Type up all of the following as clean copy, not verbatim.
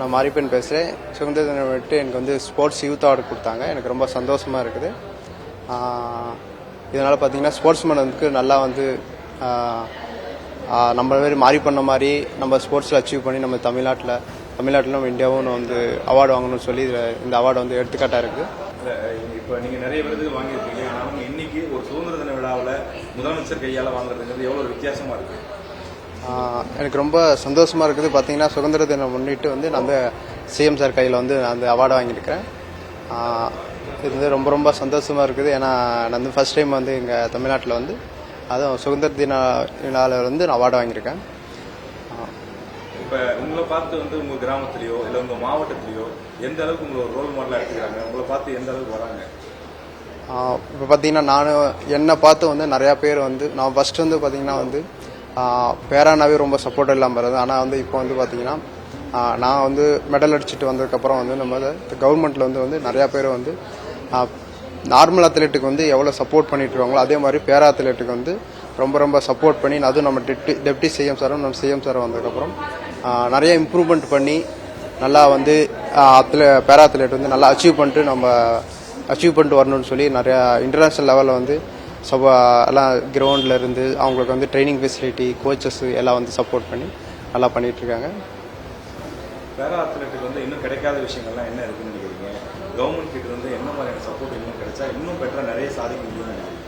நான் மாரிப்பன் பேசுகிறேன். சுதந்திர தினம் விட்டு எனக்கு வந்து ஸ்போர்ட்ஸ் யூத் அவார்டு கொடுத்தாங்க. எனக்கு ரொம்ப சந்தோஷமாக இருக்குது. இதனால் பார்த்தீங்கன்னா ஸ்போர்ட்ஸ்மேன் வந்து நல்லா வந்து நம்ம மாதிரி மாறி பண்ண மாதிரி நம்ம ஸ்போர்ட்ஸில் அச்சீவ் பண்ணி நம்ம தமிழ்நாட்டில் நம்ம இந்தியாவும் வந்து அவார்டு வாங்கணும்னு சொல்லி இந்த அவார்டு வந்து எடுத்துக்காட்டாக இருக்குது. இப்போ நீங்கள் நிறைய விருதுகள் வாங்கியிருக்கீங்க. ஆனால் இன்னைக்கு ஒரு சுதந்திர தின விழாவில் முதலமைச்சர் கையால் வாங்குறதுங்கிறது எவ்வளோ வித்தியாசமாக இருக்குது? எனக்கு ரொம்ப சந்தோஷமாக இருக்குது. பார்த்தீங்கன்னா சுதந்திர தினம் முன்னிட்டு வந்து நான் சிஎம் சார் கையில் வந்து நான் அந்த அவார்டு வாங்கியிருக்கிறேன். இது வந்து ரொம்ப ரொம்ப சந்தோஷமாக இருக்குது. ஏன்னா நான் வந்து ஃபர்ஸ்ட் டைம் வந்து எங்கள் தமிழ்நாட்டில் வந்து அதுவும் சுதந்திர தின விழாவில் வந்து நான் அவார்டு வாங்கியிருக்கேன். இப்போ உங்களை பார்த்து வந்து உங்கள் கிராமத்துலேயோ இல்லை உங்கள் மாவட்டத்துலேயோ எந்த அளவுக்கு உங்களை ஒரு ரோல் மாடலாக எடுத்துக்கிறாங்க? உங்களை பார்த்து எந்த அளவுக்கு வராங்க? இப்போ பார்த்தீங்கன்னா என்னை பார்த்து வந்து நிறையா பேர் வந்து நான் ஃபஸ்ட்டு வந்து பார்த்தீங்கன்னா வந்து பேரானாவே ரொம்ப சப்போர்ட் இல்லாமல் இருந்தது. ஆனால் வந்து இப்போ வந்து பார்த்தீங்கன்னா நான் வந்து மெடல் அடிச்சுட்டு வந்ததுக்கப்புறம் வந்து நம்ம கவர்மெண்ட்டில் வந்து நிறையா பேர் வந்து நார்மல் அத்லெட்டுக்கு வந்து எவ்வளோ சப்போர்ட் பண்ணிட்டு இருக்காங்களோ அதே மாதிரி பேரா அத்லெட்டுக்கு வந்து ரொம்ப ரொம்ப சப்போர்ட் பண்ணி அதுவும் நம்ம டெப்டி சிஎம் சாரும் நம்ம சிஎம் சாரும் வந்ததுக்கப்புறம் நிறைய இம்ப்ரூவ்மெண்ட் பண்ணி நல்லா வந்து பேரா அத்லெட் வந்து நல்லா அச்சீவ் பண்ணிட்டு வரணும்னு சொல்லி நிறையா இன்டர்நேஷ்னல் லெவலில் வந்து எல்லாம் கிரவுண்டில் இருந்து அவங்களுக்கு வந்து ட்ரைனிங் ஃபெசிலிட்டி கோச்சஸ் எல்லாம் வந்து சப்போர்ட் பண்ணி நல்லா பண்ணிகிட்ருக்காங்க. பேரா அத்லெட்டுக்கு வந்து இன்னும் கிடைக்காத விஷயங்கள்லாம் என்ன இருக்குன்னு நினைக்கிறீங்க? கவர்மெண்ட் கிட்ட வந்து என்ன மாதிரியான சப்போர்ட் இன்னும் கிடைச்சா இன்னும் பெட்டராக நிறைய சாதிக்க முடியும்னு நினைக்கிறீங்க?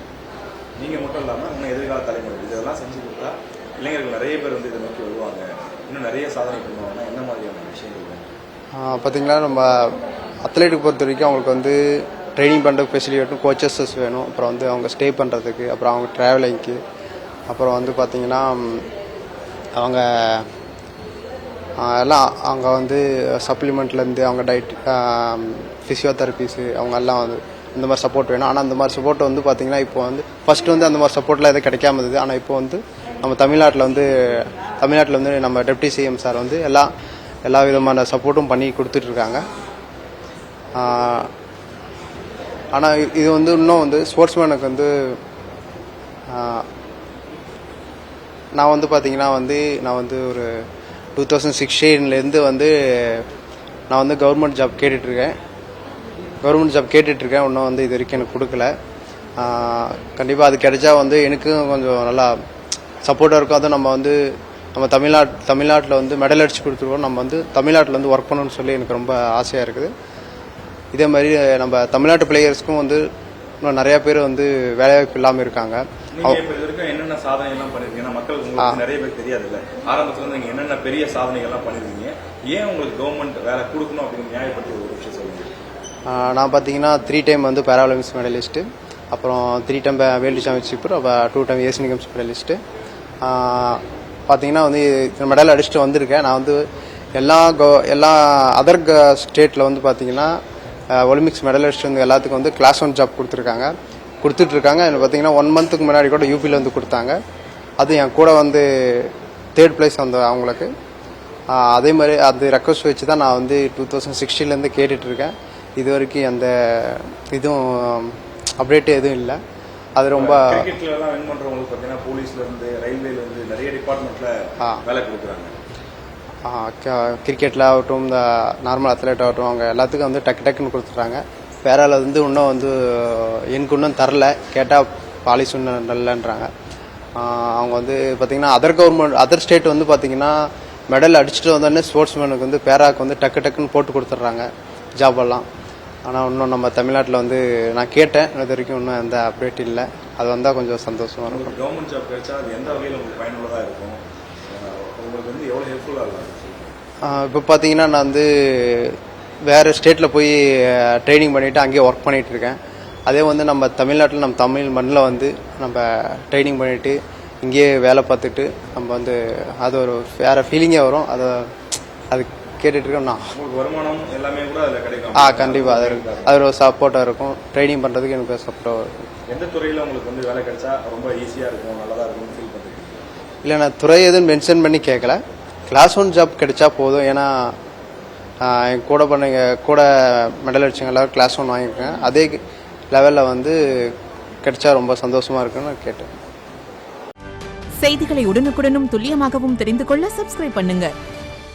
நீங்கள் மட்டும் இல்லாமல் இன்னும் எதிர்கால தலைமுறை இதெல்லாம் செஞ்சு கொடுத்தா இளைஞர்கள் நிறைய பேர் வந்து இதை நோக்கி வருவாங்க, இன்னும் நிறைய சாதனை பண்ணுவாங்கன்னா என்ன மாதிரியான விஷயங்கள் வேணும்? பார்த்தீங்களா, நம்ம அத்லெட்டுக்கு பொறுத்த வரைக்கும் அவங்களுக்கு வந்து ட்ரைனிங் பண்ணுறதுக்கு ஃபெசிலிட்டி வேணும், கோச்சஸஸ் வேணும், அப்புறம் வந்து அவங்க ஸ்டே பண்ணுறதுக்கு, அப்புறம் அவங்க ட்ராவலிங்க்கு, அப்புறம் வந்து பார்த்திங்கன்னா அவங்க எல்லாம் அங்கே வந்து சப்ளிமெண்ட்லேருந்து அவங்க டயட் ஃபிசியோதெரபிஸு அவங்க எல்லாம் வந்து இந்த மாதிரி சப்போர்ட் வேணும். ஆனால் அந்த மாதிரி சப்போர்ட் வந்து பார்த்திங்கன்னா இப்போ வந்து ஃபஸ்ட்டு வந்து அந்த மாதிரி சப்போர்ட்லாம் எதுவும் கிடைக்காம இருந்தது. ஆனால் இப்போ வந்து நம்ம தமிழ்நாட்டில் வந்து நம்ம டெப்டி சிஎம் சார் வந்து எல்லா விதமான சப்போர்ட்டும் பண்ணி கொடுத்துட்ருக்காங்க. ஆனால் இது வந்து இன்னும் வந்து ஸ்போர்ட்ஸ்மேனுக்கு வந்து நான் வந்து பார்த்தீங்கன்னா நான் வந்து ஒரு 2016 வந்து நான் வந்து கவர்மெண்ட் ஜாப் கேட்டுட்ருக்கேன். இன்னும் வந்து இது வரைக்கும் எனக்கு கொடுக்கல. கண்டிப்பாக அது கிடைச்சா வந்து எனக்கும் கொஞ்சம் நல்லா சப்போர்ட்டாக இருக்கும். அதுவும் நம்ம தமிழ்நாட்டில் வந்து மெடல் அடிச்சு கொடுத்துருவோம். நம்ம வந்து தமிழ்நாட்டில் வந்து ஒர்க் பண்ணணும்னு சொல்லி எனக்கு ரொம்ப ஆசையாக இருக்குது. இதே மாதிரி நம்ம தமிழ்நாட்டு பிளேயர்ஸ்க்கும் வந்து இன்னும் நிறைய பேர் வந்து வேலைவாய்ப்பு இல்லாமல் இருக்காங்க. என்னென்ன சாதனை எல்லாம் பண்ணிருக்கீங்க? மக்களுக்கு நிறைய பேர் தெரியாது இல்லை. ஆரம்பத்துல இருந்து நீங்க என்னென்ன பெரிய சாதனைகள்லாம் பண்ணிருக்கீங்க? ஏன் உங்களுக்கு கவர்மெண்ட் வேலை கொடுக்கணும் அப்படின்னு நியாயப்பட்டு ஒரு விஷயம் சொல்லுங்க. நான் பார்த்தீங்கன்னா 3 டைம் வந்து பேராலிம்பிக்ஸ் மெடலிஸ்ட்டு, அப்புறம் 3 டைம் வேர்ல்டு சாம்பியன்ஷிப், அப்புறம் 2 டைம் ஏசியன் கேம்ஸ் மெடலிஸ்ட்டு. பார்த்தீங்கன்னா வந்து மெடல் அடிச்சுட்டு வந்திருக்கேன். நான் வந்து எல்லா அதர் ஸ்டேட்டில் வந்து பார்த்தீங்கன்னா ஒலிம்பிக்ஸ் மெடலிஸ்ட் வந்து எல்லாத்துக்கும் வந்து கிளாஸ் 1 ஜாப் கொடுத்துட்ருக்காங்க. எனக்கு பார்த்தீங்கன்னா 1 மந்த்துக்கு முன்னாடி கூட யூபியில் வந்து கொடுத்தாங்க. அது என் கூட வந்து 3rd பிளேஸ் வந்த அவங்களுக்கு. அதே மாதிரி அது ரெக்வஸ்ட் வச்சு தான் நான் வந்து 2016 கேட்டுட்ருக்கேன். இது வரைக்கும் அந்த இதுவும் அப்டேட்டு எதுவும் இல்லை. அது ரொம்ப கிரிக்கெட்லாம் வின் பண்ணுறவங்களுக்கு பார்த்தீங்கன்னா போலீஸ்லேருந்து ரயில்வேலேருந்து நிறைய டிபார்ட்மெண்ட்டில் வேலை கொடுக்குறாங்க. கிரிக்கெட்டில் ஆகட்டும், இந்த நார்மல் அத்லெட் ஆகட்டும், அவங்க எல்லாத்துக்கும் வந்து டக்குன்னு கொடுத்துட்றாங்க. பேரால வந்து இன்னும் வந்து எனக்கு இன்னும் தரல. கேட்டால் பாலிசி இன்னும் நல்லன்றாங்க. அவங்க வந்து பார்த்திங்கன்னா அதர் ஸ்டேட் வந்து பார்த்திங்கன்னா மெடல் அடிச்சுட்டு வந்தோடனே ஸ்போர்ட்ஸ்மேனுக்கு வந்து பேராவுக்கு வந்து டக்குன்னு போட்டு கொடுத்துட்றாங்க ஜாபெல்லாம். ஆனால் இன்னும் நம்ம தமிழ்நாட்டில் வந்து நான் கேட்டேன், இது வரைக்கும் இன்னும் எந்த அப்டேட் இல்லை. அது வந்தால் கொஞ்சம் சந்தோஷமாக இருக்கும். கவர்மெண்ட் ஜாப் கிடைச்சா அது எந்த வகையில் உங்களுக்கு பயனுள்ளதாக இருக்கும்? உங்களுக்கு வந்து எவ்வளோ ஹெல்ப்ஃபுல்லாக இருக்கும்? இப்போ பார்த்தீங்கன்னா நான் வந்து வேறு ஸ்டேட்டில் போய் ட்ரைனிங் பண்ணிவிட்டு அங்கேயே ஒர்க் பண்ணிகிட்ருக்கேன். அதே வந்து நம்ம தமிழ்நாட்டில் நம்ம தமிழ் மண்ணில் வந்து நம்ம ட்ரைனிங் பண்ணிவிட்டு இங்கேயே வேலை பார்த்துட்டு நம்ம வந்து அது ஒரு வேறு ஃபீலிங்கே வரும். அது கேட்டுட்ருக்கோம். நான் வருமானம் எல்லாமே கூட அதில் கிடைக்கும். கண்டிப்பாக அது ஒரு சப்போர்ட்டாக இருக்கும். ட்ரைனிங் பண்ணுறதுக்கு எனக்கு சப்போர்ட்டாக இருக்கும். எந்த துறையில் உங்களுக்கு வந்து வேலை கிடைச்சா ரொம்ப ஈஸியாக இருக்கும், நல்லதாக இருக்கும்னு ஃபீல் பண்ணுறீங்க? இல்லை, நான் துறை எதுவும் மென்ஷன் பண்ணி கேட்கல. கிளாஸ் 1 ஜாப் கிடைச்சா போதும். ஏன்னா என் கூட மெடல் அடிச்சவங்க எல்லாரும் கிளாஸ் 1 வாங்கியிருக்கேன். அதே லெவலில் வந்து கிடைச்சா ரொம்ப சந்தோஷமாக இருக்குன்னு நான் கேட்டேன். செய்திகளை உடனுக்குடனும் துல்லியமாகவும் தெரிந்து கொள்ள சப்ஸ்கிரைப் பண்ணுங்க.